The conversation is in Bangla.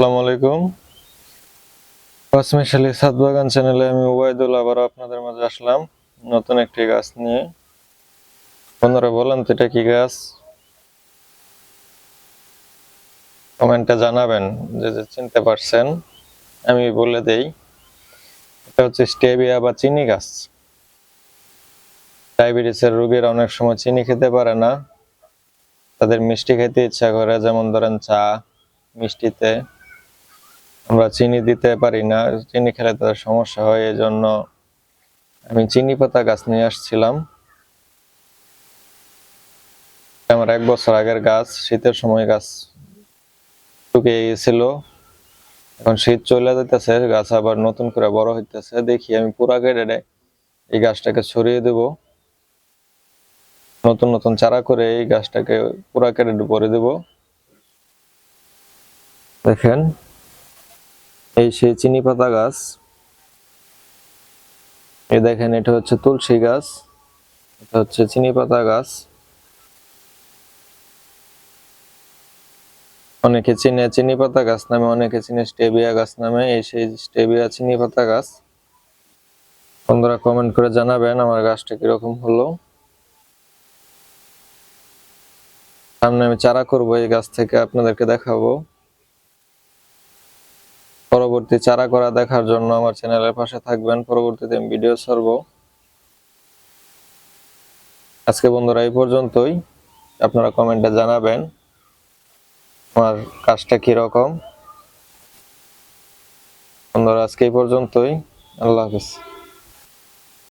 আসসালামু আলাইকুম। পাঁচমিশালি ছাদ বাগান চ্যানেলে আমি ওবায়দুল আবার আপনাদের মাঝে আসলাম নতুন একটি গাছ নিয়ে। বন্ধুরা বলেন তো এটা কি গাছ? কমেন্টে জানাবেন যে চিনতে পারছেন। আমি বলে দেই, এটা হচ্ছে স্টেভিয়া বা চিনি গাছ। ডায়াবেটিসের রোগীরা অনেক সময় চিনি খেতে পারে না, তাদের মিষ্টি খেতে ইচ্ছা করে, যেমন ধরেন চা, মিষ্টিতে আমরা চিনি দিতে পারি না, চিনি খেলে তাদের সমস্যা হয়। এই জন্য আমি চিনি পাতা গাছ নিয়ে আসছিলাম। আমার 1 বছর আগের গাছ, শীতের সময় গাছ শুকিয়ে গেছিল। এখন শীত চলে যেতেছে, গাছ আবার নতুন করে বড় হইতেছে। দেখি আমি পুরা কেটে এই গাছটাকে ছড়িয়ে দেব, নতুন নতুন চারা করে এই গাছটাকে পুরা কেটে ভরে দেব। দেখেন, এই সেই চিনি পাতা গাছ। এই দেখেন, এটা হচ্ছে তুলসী গাছ, এটা হচ্ছে চিনি পাতা গাছ। অনেকে চিনে চিনি পাতা গাছ নামে, অনেকে চিনে স্টেভিয়া গাছ নামে। এই সেই স্টেভিয়া চিনি পাতা গাছ। বন্ধুরা কমেন্ট করে জানাবেন আমার গাছটা কিরকম হলো। সামনে আমি চারা করব, এই গাছ থেকে আপনাদেরকে দেখাবো। পরবর্তী চারা করা দেখার জন্য আমার চ্যানেলের পাশে থাকবেন, পরবর্তীতে আমি ভিডিও ছাড়বো। আজকে বন্ধুরা এই পর্যন্তই। আপনারা কমেন্টে জানাবেন আমার কাজটা কিরকম। বন্ধুরা আজকে এই পর্যন্তই। আল্লাহ হাফেজ।